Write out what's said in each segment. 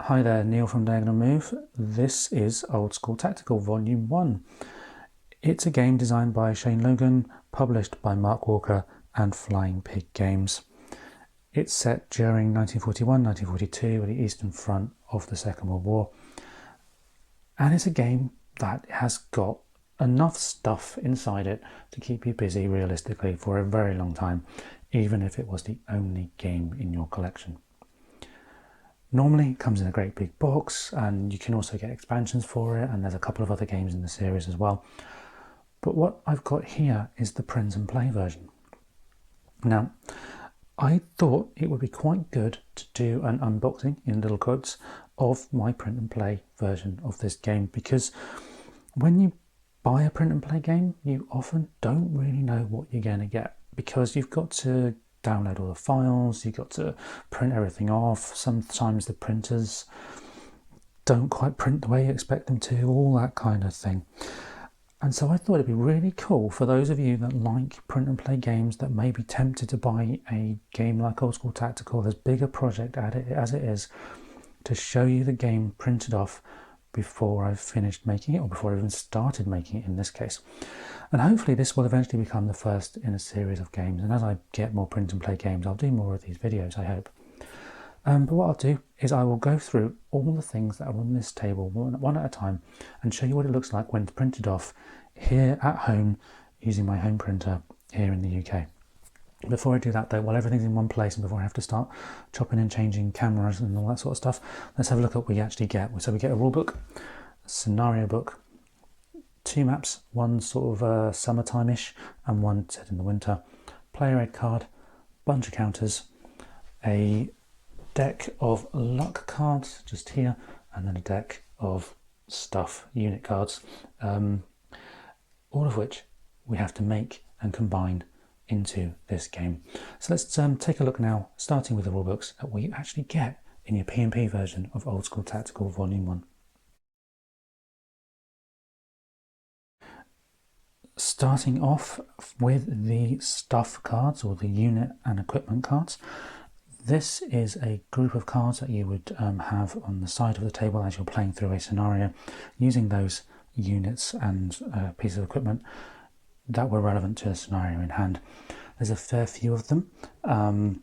Hi there, Neil from Diagonal Move. This is Old School Tactical Volume 1. It's a game designed by Shane Logan, published by Mark Walker and Flying Pig Games. It's set during 1941-1942 at the Eastern Front of the Second World War. And it's a game that has got enough stuff inside it to keep you busy realistically for a very long time, even if it was the only game in your collection. Normally it comes in a great big box, and you can also get expansions for it, and there's a couple of other games in the series as well. But what I've got here is the print and play version. Now, I thought it would be quite good to do an unboxing, in little quotes, of my print and play version of this game, because when you buy a print and play game, you often don't really know what you're going to get, because you've got to download all the files, you've got to print everything off. Sometimes the printers don't quite print the way you expect them to, all that kind of thing. And so I thought it'd be really cool for those of you that like print and play games, that may be tempted to buy a game like Old School Tactical, this bigger project at it as it is, to show you the game printed off before I've finished making it, or before I even started making it in this case. And hopefully this will eventually become the first in a series of games, and as I get more print and play games, I'll do more of these videos, I hope. But what I'll do is I will go through all the things that are on this table one at a time and show you what it looks like when printed off here at home using my home printer here in the UK. Before I do that though, while everything's in one place and before I have to start chopping and changing cameras and all that sort of stuff, let's have a look at what we actually get. So we get a rulebook, a scenario book, 2 maps, one sort of summertime-ish and one set in the winter, player aid card, bunch of counters, a deck of luck cards just here, and then a deck of stuff, unit cards, all of which we have to make and combine into this game. So let's take a look now, starting with the rulebooks, at what you actually get in your PnP version of Old School Tactical Volume 1. Starting off with the stuff cards, or the unit and equipment cards. This is a group of cards that you would have on the side of the table as you're playing through a scenario, using those units and pieces of equipment that were relevant to the scenario in hand. There's a fair few of them, and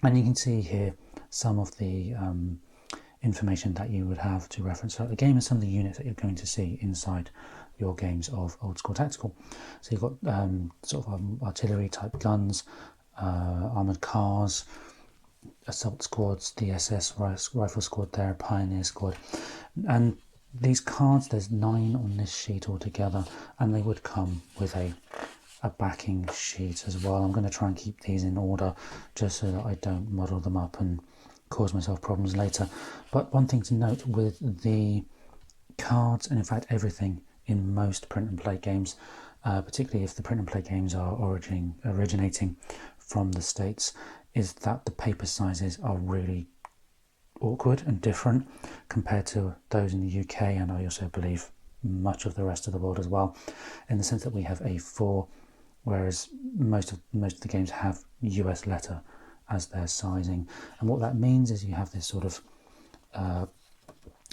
you can see here some of the information that you would have to reference throughout the game, and some of the units that you're going to see inside your games of Old School Tactical. So you've got sort of artillery type guns, armoured cars, assault squads, the SS rifle squad there, pioneer squad, and these cards, there's 9 on this sheet altogether, and they would come with a backing sheet as well. I'm going to try and keep these in order just so that I don't muddle them up and cause myself problems later. But one thing to note with the cards, and in fact everything in most print and play games, particularly if the print and play games are originating from the States, is that the paper sizes are really awkward and different compared to those in the UK, and I also believe much of the rest of the world as well, in the sense that we have A4, whereas most of the games have US letter as their sizing. And what that means is you have this sort of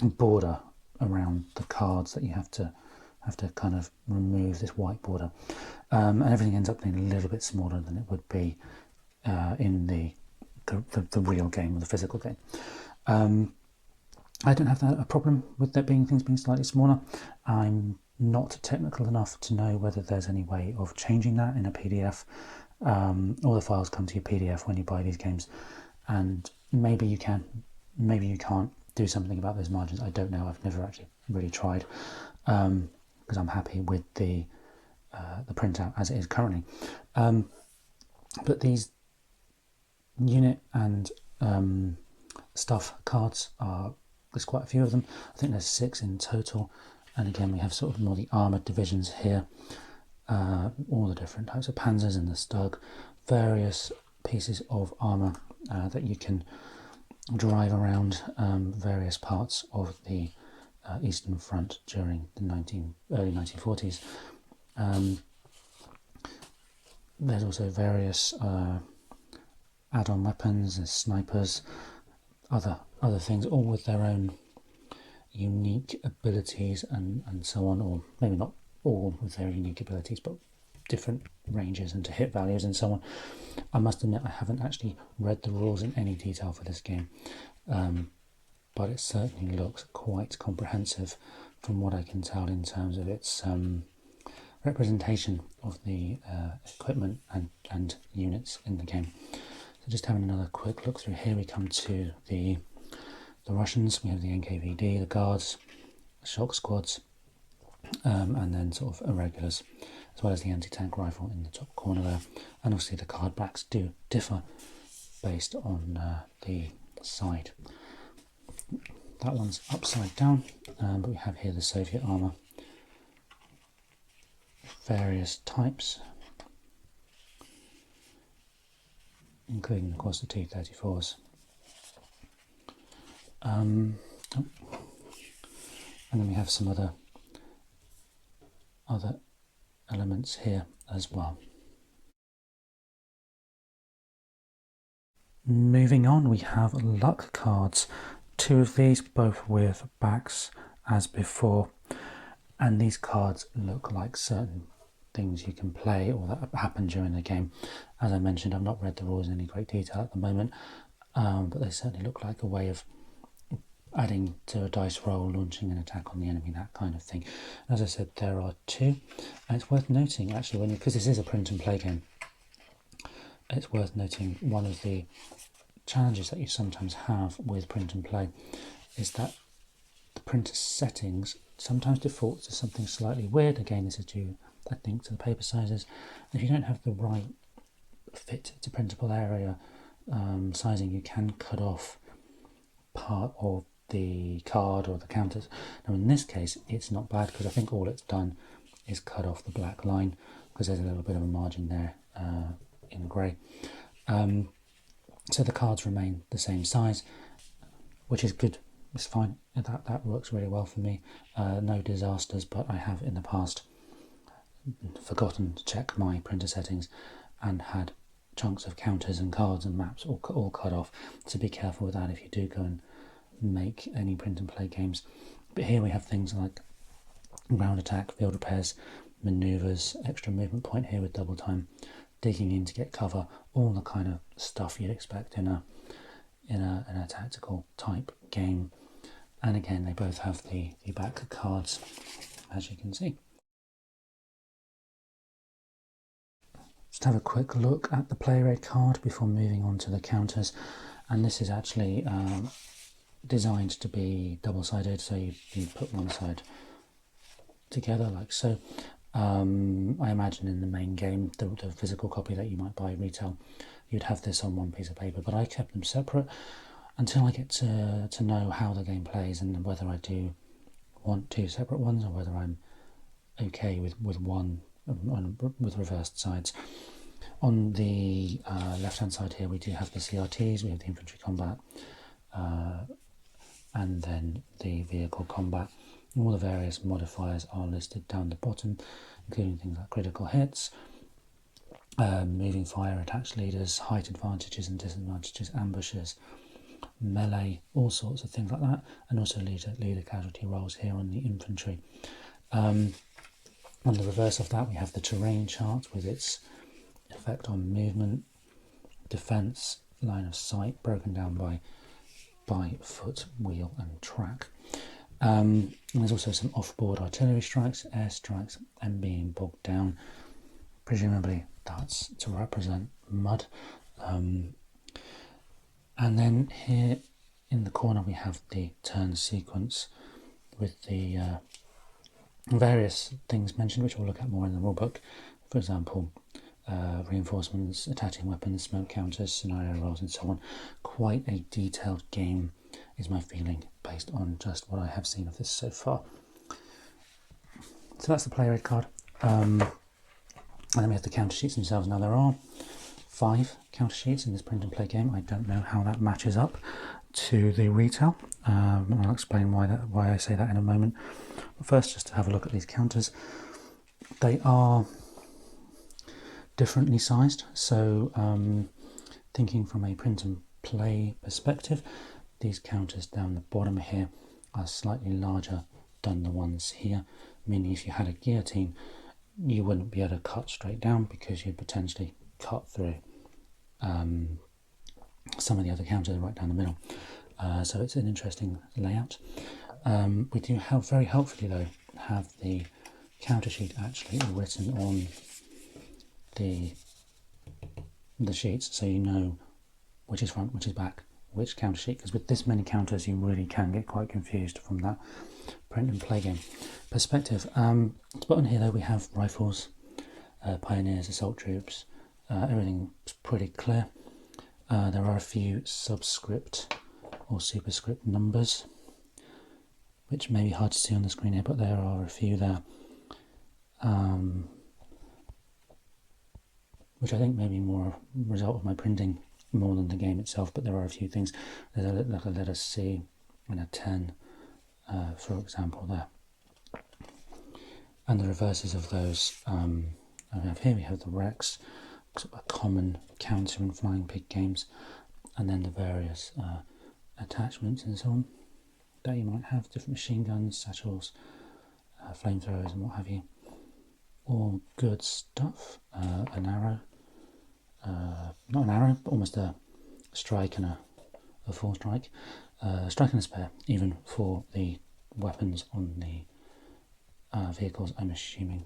border around the cards that you have to kind of remove, this white border, and everything ends up being a little bit smaller than it would be in the real game, the physical game. I don't have a problem with there things being slightly smaller. I'm not technical enough to know whether there's any way of changing that in a PDF. All the files come to your PDF when you buy these games, and maybe you can, maybe you can't do something about those margins. I don't know. I've never actually really tried, because I'm happy with the printout as it is currently. But these unit and stuff cards there's quite a few of them. I think there's 6 in total, and again we have sort of more the armoured divisions here, all the different types of panzers and the Stug, various pieces of armour that you can drive around various parts of the Eastern Front during the early 1940s. There's also various add-on weapons, there's snipers, other other things, all with their own unique abilities and so on, or maybe not all with their unique abilities, but different ranges and to hit values and so on. I must admit I haven't actually read the rules in any detail for this game, but it certainly looks quite comprehensive from what I can tell in terms of its representation of the equipment and units in the game. So just having another quick look through here, we come to the Russians. We have the NKVD, the Guards, the Shock Squads, and then sort of irregulars, as well as the anti-tank rifle in the top corner there. And obviously the card backs do differ based on the side. That one's upside down, but we have here the Soviet armour, various types, including of course the T-34s. And then we have some other elements here as well. Moving on, we have luck cards. 2 of these, both with backs as before, and these cards look like certain things you can play or that happen during the game. As I mentioned, I've not read the rules in any great detail at the moment, but they certainly look like a way of adding to a dice roll, launching an attack on the enemy, that kind of thing. As I said, there are 2, and it's worth noting actually, because this is a print and play game, it's worth noting one of the challenges that you sometimes have with print and play is that the printer settings sometimes default to something slightly weird. Again, this is due, I think, to the paper sizes. If you don't have the right fit to printable area sizing, you can cut off part of the card or the counters. Now in this case it's not bad, because I think all it's done is cut off the black line, because there's a little bit of a margin there in grey. So the cards remain the same size, which is good. It's fine. That works really well for me. No disasters, but I have in the past forgotten to check my printer settings and had chunks of counters and cards and maps all cut off. So be careful with that if you do go and make any print and play games. But here we have things like ground attack, field repairs, manoeuvres, extra movement point here with double time, digging in to get cover, all the kind of stuff you'd expect in a tactical type game. And again, they both have the back cards, as you can see. Just have a quick look at the play rate card before moving on to the counters. And this is actually designed to be double-sided, so you put one side together like so. I imagine in the main game, the physical copy that you might buy retail, you'd have this on one piece of paper, but I kept them separate until I get to know how the game plays and whether I do want 2 separate ones or whether I'm okay with one with reversed sides. On the left hand side here we do have the CRTs, we have the infantry combat, and then the vehicle combat. All the various modifiers are listed down the bottom, including things like critical hits, moving fire, attached leaders, height advantages and disadvantages, ambushes, melee, all sorts of things like that, and also leader casualty rolls here on the infantry. On the reverse of that we have the terrain chart with its effect on movement, defence, line of sight, broken down by foot, wheel and track. And there's also some off-board artillery strikes, air strikes, and being bogged down. Presumably that's to represent mud. And then here in the corner we have the turn sequence with the various things mentioned, which we'll look at more in the rulebook. For example, reinforcements, attaching weapons, smoke counters, scenario rolls and so on. Quite a detailed game is my feeling based on just what I have seen of this so far. So that's the play rate card. And then we have the counter sheets themselves. Now there are 5 counter sheets in this print and play game. I don't know how that matches up to the retail. I'll explain why I say that in a moment. But first, just to have a look at these counters. They are differently sized. So thinking from a print and play perspective, these counters down the bottom here are slightly larger than the ones here, meaning if you had a guillotine, you wouldn't be able to cut straight down because you'd potentially cut through some of the other counters right down the middle. So it's an interesting layout. We do have, very helpfully though, have the counter sheet actually written on the sheets, so you know which is front, which is back, which counter sheet, because with this many counters you really can get quite confused from that print and play game perspective. At the bottom here though we have rifles, pioneers, assault troops, everything's pretty clear. There are a few subscript or superscript numbers which may be hard to see on the screen here, but there are a few there, which I think may be more a result of my printing more than the game itself, but there are a few things. There's a letter C and a 10, for example, there. And the reverses of those, we have the Rex, a common counter in Flying Pig games, and then the various attachments and so on that you might have, different machine guns, satchels, flamethrowers and what have you. All good stuff. An arrow, not an arrow, but almost a strike and a full strike. Strike and a spare, even for the weapons on the vehicles, I'm assuming.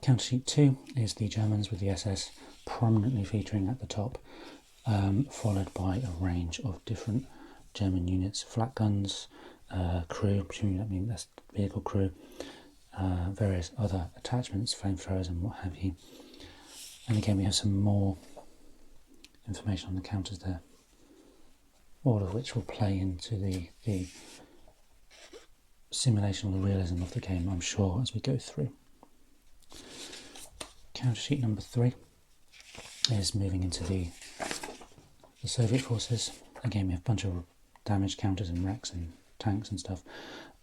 Counter sheet 2 is the Germans with the SS prominently featuring at the top, followed by a range of different German units, flak guns, crew, presumably that means that's vehicle crew, various other attachments, flamethrowers and what have you. And again we have some more information on the counters there, all of which will play into the simulation or the realism of the game, I'm sure, as we go through. Counter sheet number 3 is moving into the Soviet forces. Again, we have a bunch of damage counters and wrecks and tanks and stuff,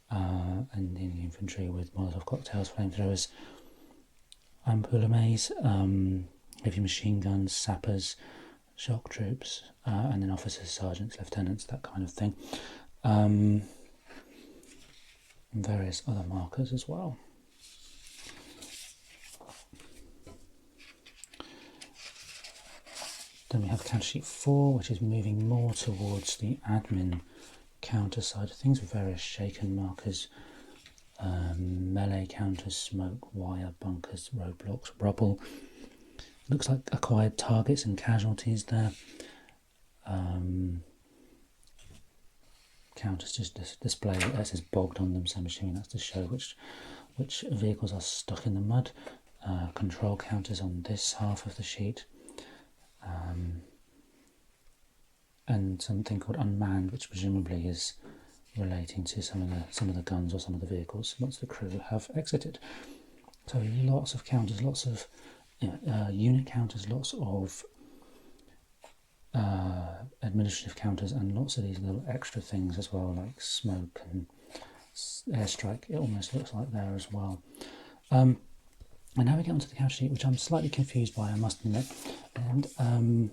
and the infantry with Molotov cocktails, flamethrowers, ampoules, heavy machine guns, sappers, shock troops, and then officers, sergeants, lieutenants, that kind of thing, and various other markers as well. Then we have counter sheet 4, which is moving more towards the admin counter side of things, with various shaken markers, melee counters, smoke, wire, bunkers, roadblocks, rubble. Looks like acquired targets and casualties there. Counters just display, it says bogged on them, so I'm assuming that's to show which vehicles are stuck in the mud. Control counters on this half of the sheet. And something called unmanned, which presumably is relating to some of the guns or some of the vehicles once the crew have exited. So lots of counters, lots of unit counters, lots of administrative counters, and lots of these little extra things as well, like smoke and airstrike. It almost looks like there as well. And now we get onto the counter sheet, which I'm slightly confused by, I must admit. And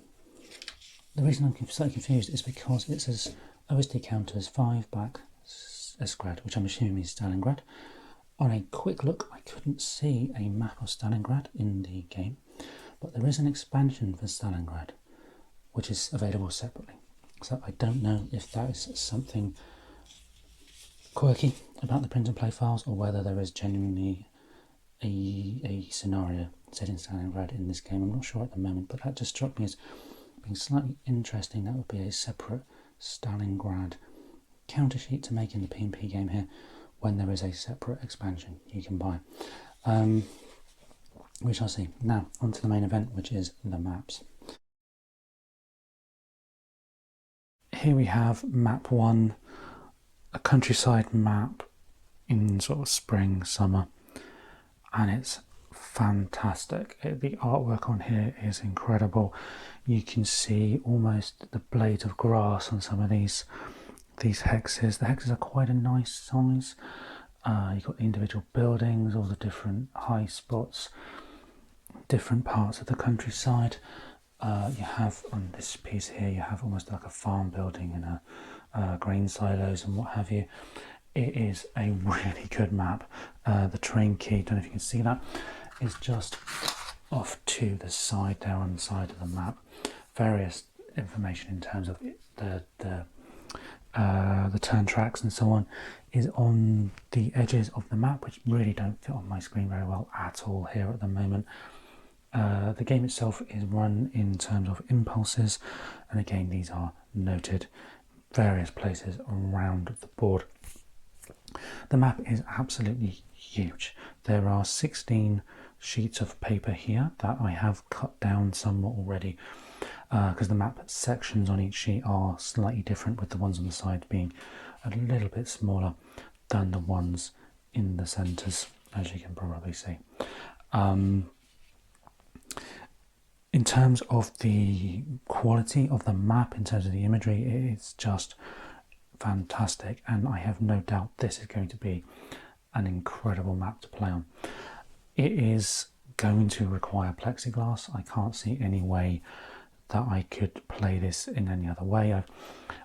the reason I'm slightly confused is because it says OSD counters 5 back Esgrad, which I'm assuming is Stalingrad. On a quick look, I couldn't see a map of Stalingrad in the game, but there is an expansion for Stalingrad, which is available separately. So I don't know if that is something quirky about the print and play files, or whether there is genuinely a scenario set in Stalingrad in this game. I'm not sure at the moment, but that just struck me as being slightly interesting. That would be a separate Stalingrad counter sheet to make in the PnP game here, when there is a separate expansion you can buy. We shall see. Now on to the main event, which is the maps. Here we have map 1, a countryside map in sort of spring, summer, and it's fantastic. The artwork on here is incredible. You can see almost the blades of grass on some of these hexes. The hexes are quite a nice size. You've got the individual buildings, all the different high spots, different parts of the countryside. You have on this piece here, you have almost like a farm building and a grain silos and what have you. It is a really good map. The terrain key, don't know if you can see that, is just off to the side there on the side of the map. Various information in terms of the turn tracks and so on is on the edges of the map, which really don't fit on my screen very well at all here at the moment. The game itself is run in terms of impulses, and again these are noted various places around the board. The map is absolutely huge. There are 16 sheets of paper here that I have cut down somewhat already, because the map sections on each sheet are slightly different, with the ones on the side being a little bit smaller than the ones in the centres, as you can probably see. In terms of the quality of the map, in terms of the imagery, it's just fantastic, and I have no doubt this is going to be an incredible map to play on. It is going to require plexiglass. I can't see any way that I could play this in any other way.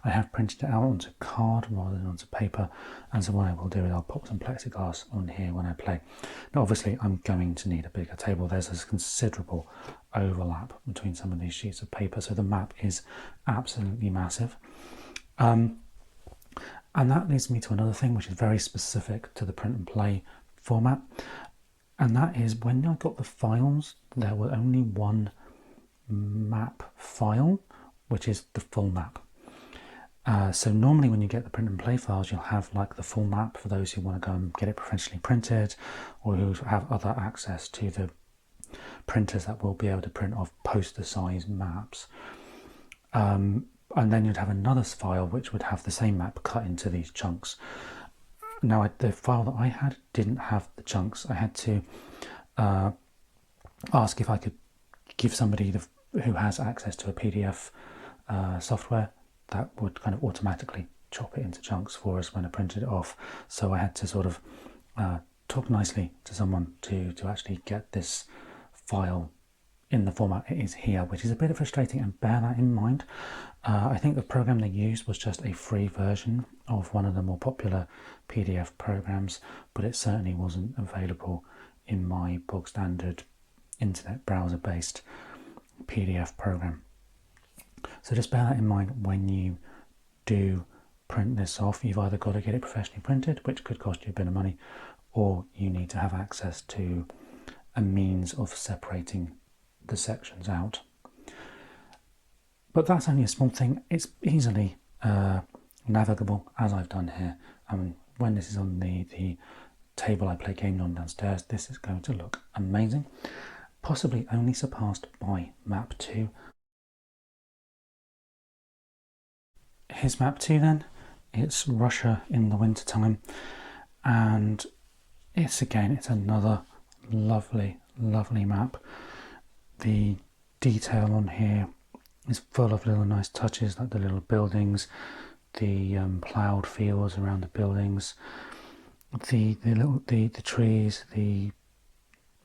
I have printed it out onto card rather than onto paper, and so what I will do is I'll pop some plexiglass on here when I play. Now obviously I'm going to need a bigger table. There's a considerable overlap between some of these sheets of paper, so the map is absolutely massive. And that leads me to another thing which is very specific to the print and play format, and that is when I got the files, there was only one map file, which is the full map. So normally when you get the print and play files, you'll have like the full map for those who want to go and get it professionally printed, or who have other access to the printers that will be able to print off poster size maps. And then you'd have another file which would have the same map cut into these chunks. Now the file that I had didn't have the chunks. I had to ask if I could give somebody who has access to a PDF software that would kind of automatically chop it into chunks for us when I printed it off. So I had to sort of talk nicely to someone to actually get this file in the format it is here, which is a bit frustrating, and bear that in mind. I think the program they used was just a free version of one of the more popular PDF programs, but it certainly wasn't available in my bog standard internet browser based PDF program. So just bear that in mind when you do print this off. You've either got to get it professionally printed, which could cost you a bit of money, or you need to have access to a means of separating the sections out. But that's only a small thing. It's easily navigable, as I've done here. When this is on the table I play games on downstairs, this is going to look amazing. Possibly only surpassed by map 2. Here's map 2 then. It's Russia in the winter time, and it's another lovely map. The detail on here is full of little nice touches, like the little buildings, the ploughed fields around the buildings, the trees, the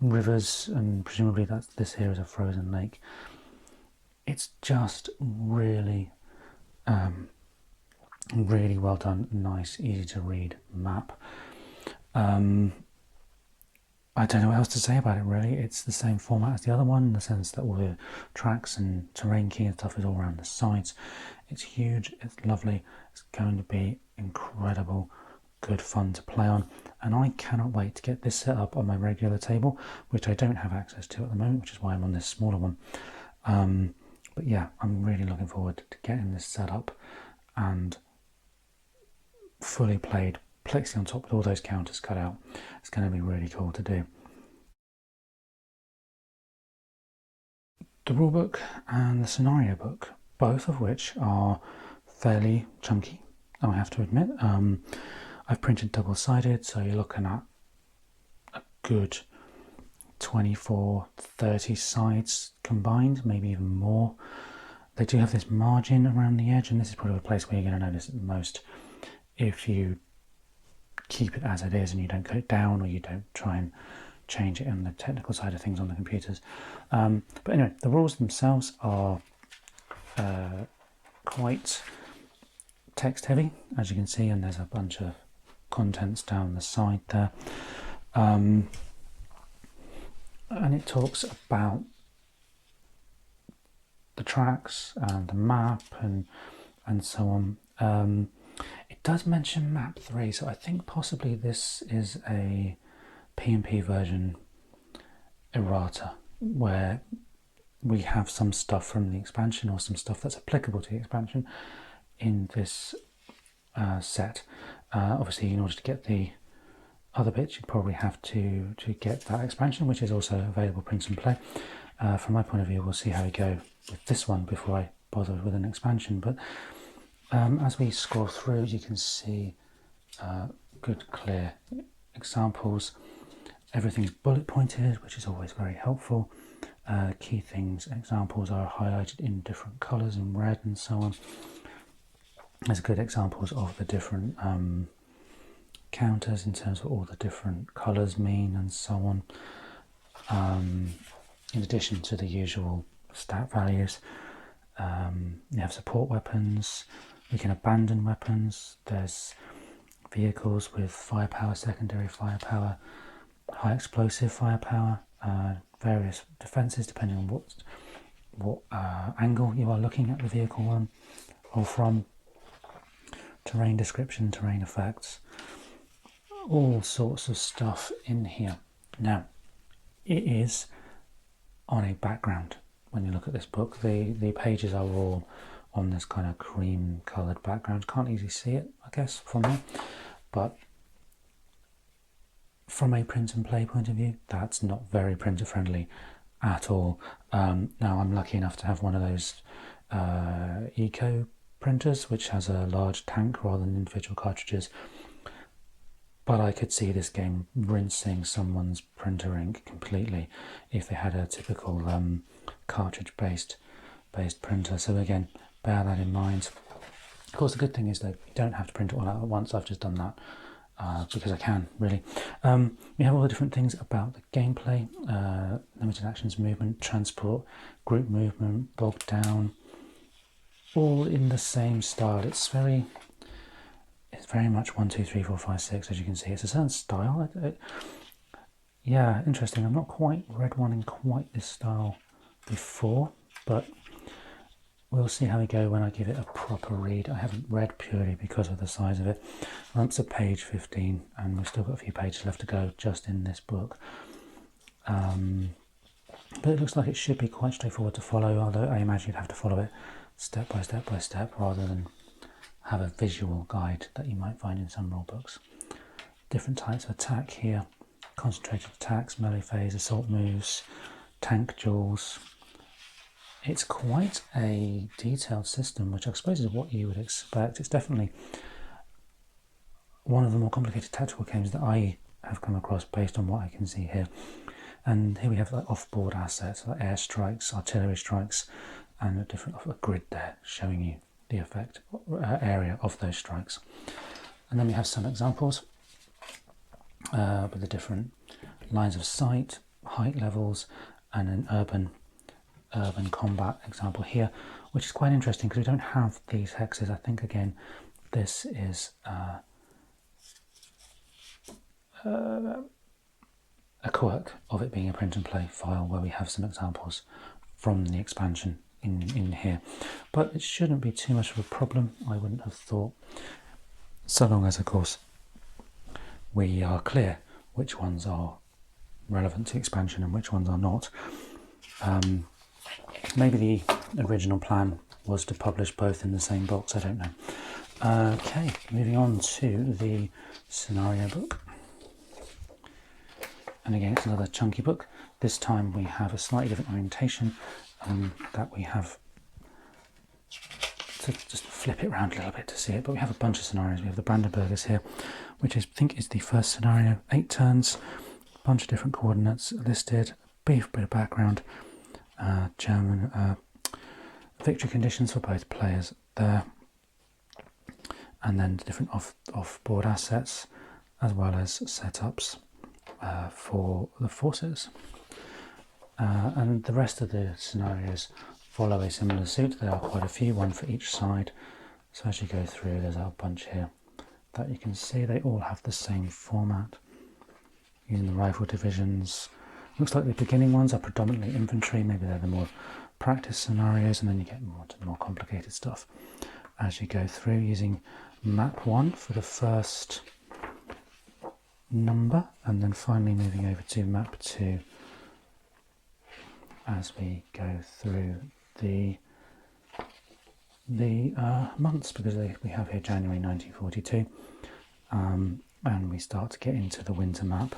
rivers, and presumably this here is a frozen lake. It's just really really well done, nice, easy to read map. I don't know what else to say about it really. It's the same format as the other one, in the sense that all the tracks and terrain key and stuff is all around the sides. It's huge, it's lovely, it's going to be incredible, good fun to play on, and I cannot wait to get this set up on my regular table, which I don't have access to at the moment, which is why I'm on this smaller one. But yeah, I'm really looking forward to getting this set up and fully played, plexi on top with all those counters cut out. It's going to be really cool to do. The rulebook and the scenario book, both of which are fairly chunky, I have to admit. I've printed double-sided, so you're looking at a good 24-30 sides combined, maybe even more. They do have this margin around the edge, and this is probably the place where you're going to notice it the most. If you keep it as it is and you don't cut it down, or you don't try and change it on the technical side of things on the computers. But anyway, the rules themselves are quite text heavy, as you can see, and there's a bunch of contents down the side there. And it talks about the tracks and the map and so on. It does mention map 3, so I think possibly this is a PnP version errata, where we have some stuff from the expansion or some stuff that's applicable to the expansion in this set. Obviously, in order to get the other bits, you probably have to get that expansion, which is also available print and play. From my point of view, we'll see how we go with this one before I bother with an expansion. But as we scroll through, you can see good, clear examples. Everything's bullet pointed, which is always very helpful. Key things, examples are highlighted in different colours in red and so on. There's good examples of the different counters in terms of what all the different colours mean and so on. In addition to the usual stat values, you have support weapons. We can abandon weapons. There's vehicles with firepower, secondary firepower, high explosive firepower, various defences depending on what angle you are looking at the vehicle on or from. Terrain description, terrain effects, all sorts of stuff in here. Now, it is on a background. When you look at this book, the pages are all on this kind of cream coloured background. Can't easily see it, I guess, from there, but from a print and play point of view, that's not very printer friendly at all. Now, I'm lucky enough to have one of those eco printers, which has a large tank rather than individual cartridges, but I could see this game rinsing someone's printer ink completely if they had a typical cartridge based printer. So again, bear that in mind. Of course, the good thing is that you don't have to print it all out at once. I've just done that because I can, really. We have all the different things about the gameplay: limited actions, movement, transport, group movement, bogged down, all in the same style. It's very much 1, 2, 3, 4, 5, 6, as you can see. It's a certain style. Yeah, interesting. I've not quite read one in quite this style before, but we'll see how we go when I give it a proper read. I haven't read purely because of the size of it. I'm up to page 15, and we've still got a few pages left to go just in this book. But it looks like it should be quite straightforward to follow, although I imagine you'd have to follow it step by step by step rather than have a visual guide that you might find in some rule books. Different types of attack here: concentrated attacks, melee phase, assault moves, tank duels. It's quite a detailed system, which I suppose is what you would expect. It's definitely one of the more complicated tactical games that I have come across based on what I can see here. And here we have like off-board assets, like air strikes, artillery strikes, and a grid there showing you the effect area of those strikes. And then we have some examples with the different lines of sight, height levels, and an urban combat example here, which is quite interesting because we don't have these hexes. I think again this is a quirk of it being a print and play file, where we have some examples from the expansion in here, but it shouldn't be too much of a problem, I wouldn't have thought, so long as of course we are clear which ones are relevant to expansion and which ones are not. Maybe the original plan was to publish both in the same box, I don't know. Okay, moving on to the scenario book. And again, it's another chunky book. This time we have a slightly different orientation that we have to just flip it around a little bit to see it, but we have a bunch of scenarios. We have the Brandenburgers here, which I think is the first scenario, 8 turns, a bunch of different coordinates listed, brief bit of background, German victory conditions for both players there, and then different off-board assets as well as setups. for the forces. And the rest of the scenarios follow a similar suit. There are quite a few, one for each side. So as you go through, there's a bunch here that you can see. They all have the same format, using the rifle divisions. Looks like the beginning ones are predominantly infantry. Maybe they're the more practice scenarios, and then you get more to the more complicated stuff as you go through, using map 1 for the first number, and then finally moving over to map 2 as we go through the months, because we have here January 1942, and we start to get into the winter map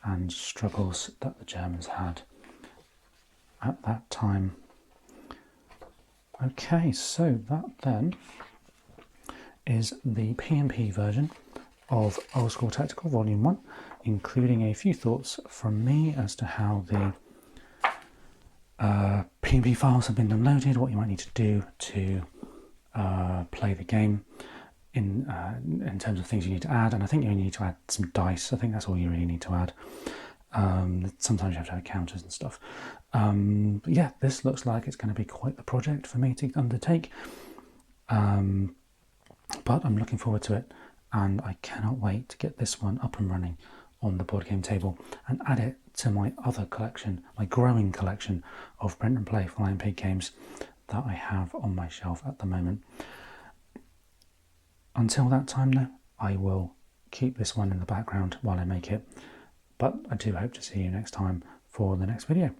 and struggles that the Germans had at that time. Okay, so that then is the PnP version of Old School Tactical Volume 1, including a few thoughts from me as to how the PnP files have been downloaded, what you might need to do to play the game in terms of things you need to add. And I think you only need to add some dice. I think that's all you really need to add. Sometimes you have to add counters and stuff. But yeah, this looks like it's going to be quite the project for me to undertake. But I'm looking forward to it, and I cannot wait to get this one up and running on the board game table and add it to my other collection, my growing collection of print and play Flying Pig games that I have on my shelf at the moment. Until that time though, I will keep this one in the background while I make it, but I do hope to see you next time for the next video.